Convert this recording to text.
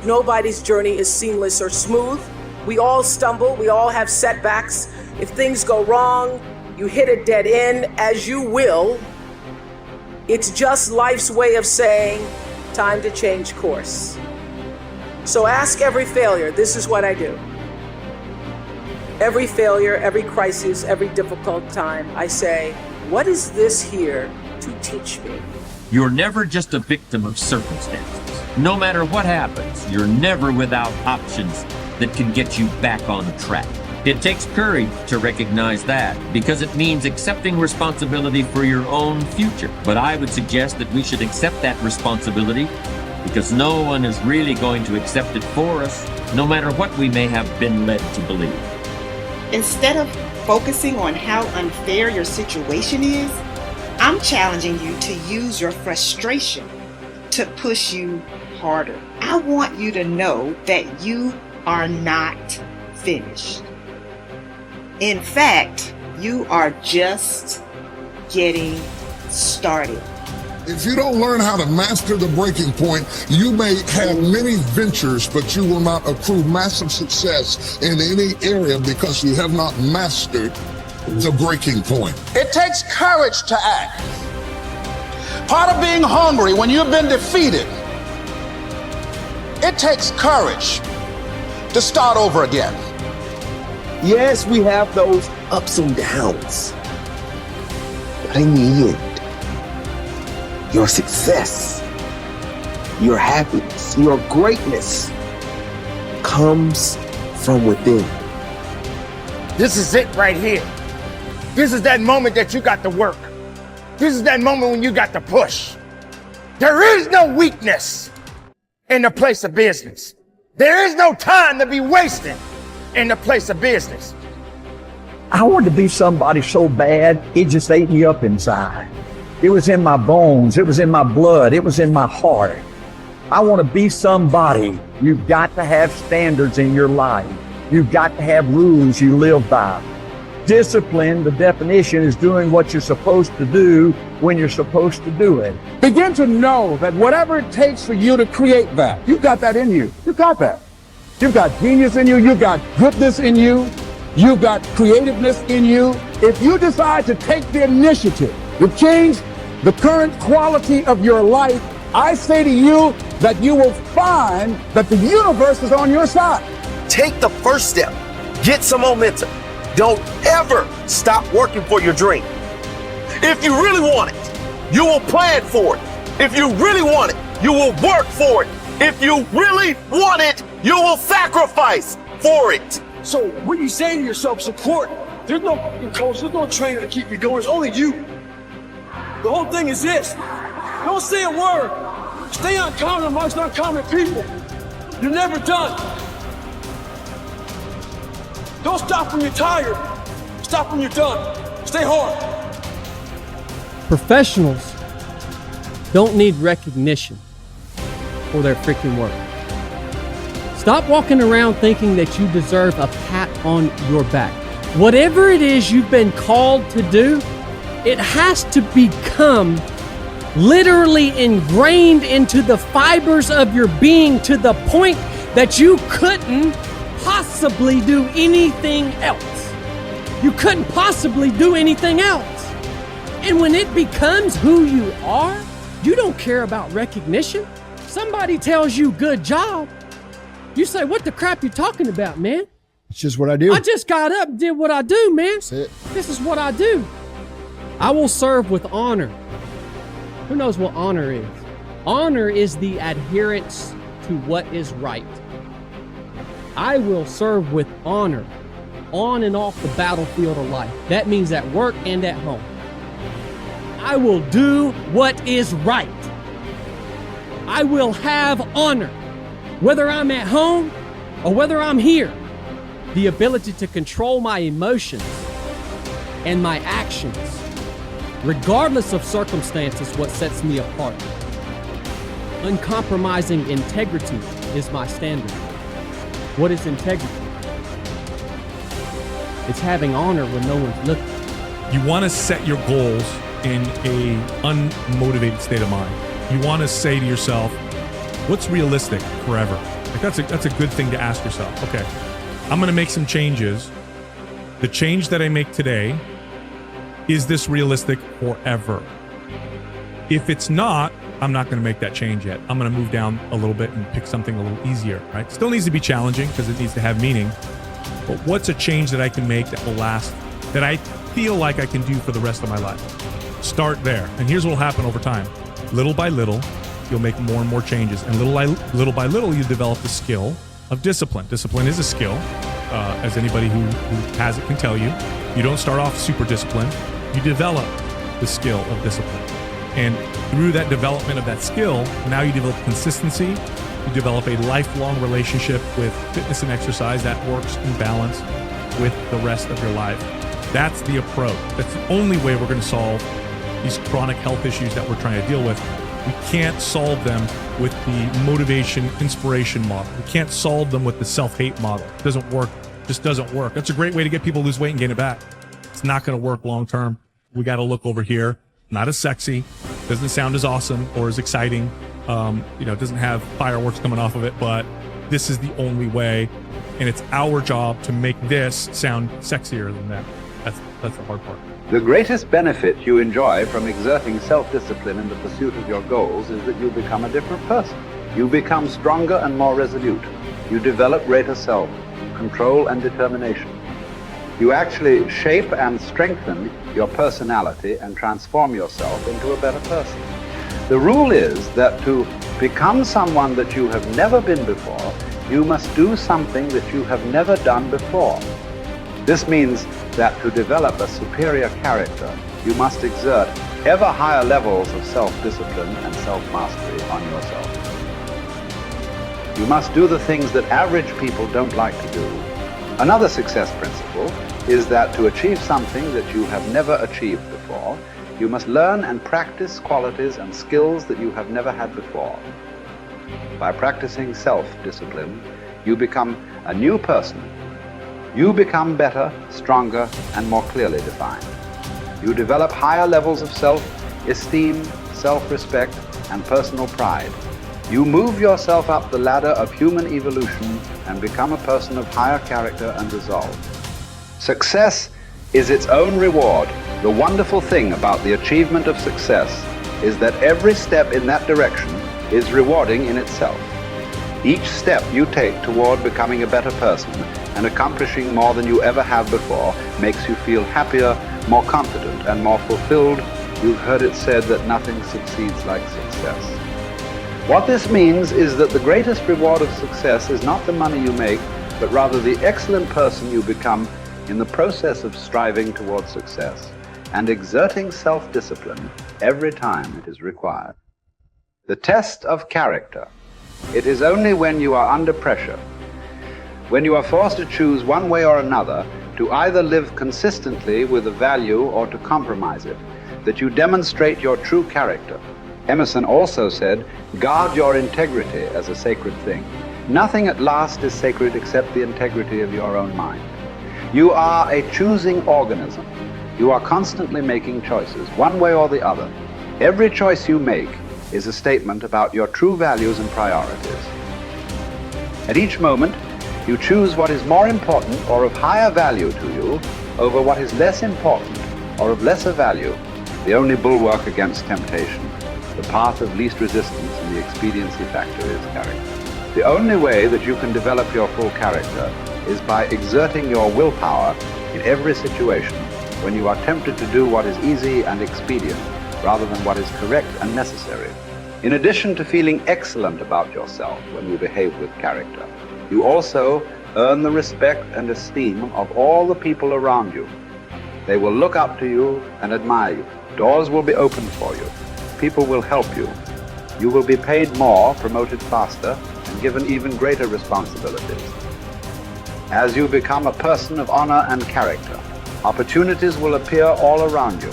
Nobody's journey is seamless or smooth. We all stumble, we all have setbacks. If things go wrong, you hit a dead end, as you will. It's just life's way of saying, time to change course. So ask every failure, this is what I do. Every failure, every crisis, every difficult time, I say, what is this here to teach me? You're never just a victim of circumstances. No matter what happens, you're never without options that can get you back on track. It takes courage to recognize that, because it means accepting responsibility for your own future. But I would suggest that we should accept that responsibility, because no one is really going to accept it for us, no matter what we may have been led to believe. Instead of focusing on how unfair your situation is, I'm challenging you to use your frustration to push you harder. I want you to know that you are not finished. In fact, you are just getting started. If you don't learn how to master the breaking point, you may have many ventures, but you will not accrue massive success in any area because you have not mastered the breaking point. It takes courage to act. Part of being hungry when you've been defeated, it takes courage to start over again. Yes, we have those ups and downs, but in the end, your success, your happiness, your greatness comes from within. This is it right here. This is that moment that you got to work. This is that moment when you got to push. There is no weakness in the place of business. There is no time to be wasting in the place of business. I wanted to be somebody so bad, it just ate me up inside. It was in my bones, it was in my blood, it was in my heart. I want to be somebody. You've got to have standards in your life. You've got to have rules you live by. Discipline, the definition, is doing what you're supposed to do when you're supposed to do it. Begin to know that whatever it takes for you to create that, you've got that in you. You've got that. You've got genius in you. You've got goodness in you. You've got creativeness in you. If you decide to take the initiative to change the current quality of your life, I say to you that you will find that the universe is on your side. Take the first step. Get some momentum. Don't ever stop working for your dream. If you really want it, you will plan for it. If you really want it, you will work for it. If you really want it, you will sacrifice for it. So when you say to yourself, support, there's no coach, there's no trainer to keep you going. It's only you. The whole thing is this. Don't say a word. Stay uncommon amongst uncommon people. You're never done. Don't stop when you're tired. Stop when you're done. Stay hard. Professionals don't need recognition for their freaking work. Stop walking around thinking that you deserve a pat on your back. Whatever it is you've been called to do, it has to become literally ingrained into the fibers of your being to the point that you couldn't possibly do anything else. You couldn't possibly do anything else. And when it becomes who you are, you don't care about recognition. Somebody tells you good job, you say, what the crap you talking about, man? It's just what I do. I just got up and did what I do, man. That's it. This is what I do. I will serve with honor. Who knows what honor is? Honor is the adherence to what is right. I will serve with honor on and off the battlefield of life. That means at work and at home. I will do what is right. I will have honor, whether I'm at home or whether I'm here. The ability to control my emotions and my actions, regardless of circumstances, what sets me apart. Uncompromising integrity is my standard. What is integrity? It's having honor when no one's looking. You want to set your goals in a unmotivated state of mind. You want to say to yourself, what's realistic forever? Like that's a good thing to ask yourself. Okay, I'm going to make some changes. The change that I make today, is this realistic forever? If it's not, I'm not going to make that change yet. I'm going to move down a little bit and pick something a little easier, right? Still needs to be challenging because it needs to have meaning. But what's a change that I can make that will last, that I feel like I can do for the rest of my life? Start there. And here's what will happen over time. Little by little, you'll make more and more changes. And little by little, you develop the skill of discipline. Discipline is a skill, as anybody who has it can tell you. You don't start off super disciplined. You develop the skill of discipline. And through that development of that skill, now you develop consistency. You develop a lifelong relationship with fitness and exercise that works in balance with the rest of your life. That's the approach. That's the only way we're going to solve these chronic health issues that we're trying to deal with. We can't solve them with the motivation, inspiration model. We can't solve them with the self-hate model. It doesn't work. Just doesn't work. That's a great way to get people to lose weight and gain it back. It's not going to work long term. We got to look over here. Not as sexy, doesn't sound as awesome or as exciting. It doesn't have fireworks coming off of it, but this is the only way. And it's our job to make this sound sexier than that. That's the hard part. The greatest benefit you enjoy from exerting self-discipline in the pursuit of your goals is that you become a different person. You become stronger and more resolute. You develop greater self-control and determination. You actually shape and strengthen your personality and transform yourself into a better person. The rule is that to become someone that you have never been before, you must do something that you have never done before. This means that to develop a superior character, you must exert ever higher levels of self-discipline and self-mastery on yourself. You must do the things that average people don't like to do. Another success principle is that to achieve something that you have never achieved before, you must learn and practice qualities and skills that you have never had before. By practicing self-discipline, you become a new person. You become better, stronger, and more clearly defined. You develop higher levels of self-esteem, self-respect, and personal pride. You move yourself up the ladder of human evolution and become a person of higher character and resolve. Success is its own reward. The wonderful thing about the achievement of success is that every step in that direction is rewarding in itself. Each step you take toward becoming a better person and accomplishing more than you ever have before makes you feel happier, more confident, and more fulfilled. You've heard it said that nothing succeeds like success. What this means is that the greatest reward of success is not the money you make, but rather the excellent person you become in the process of striving towards success and exerting self-discipline every time it is required. The test of character. It is only when you are under pressure, when you are forced to choose one way or another, to either live consistently with a value or to compromise it, that you demonstrate your true character. Emerson also said, guard your integrity as a sacred thing. Nothing at last is sacred except the integrity of your own mind. You are a choosing organism. You are constantly making choices, one way or the other. Every choice you make is a statement about your true values and priorities. At each moment, you choose what is more important or of higher value to you over what is less important or of lesser value, the only bulwark against temptation. The path of least resistance and the expediency factor is character. The only way that you can develop your full character is by exerting your willpower in every situation when you are tempted to do what is easy and expedient rather than what is correct and necessary. In addition to feeling excellent about yourself when you behave with character, you also earn the respect and esteem of all the people around you. They will look up to you and admire you. Doors will be opened for you. People will help you. You will be paid more, promoted faster, and given even greater responsibilities. As you become a person of honor and character, opportunities will appear all around you.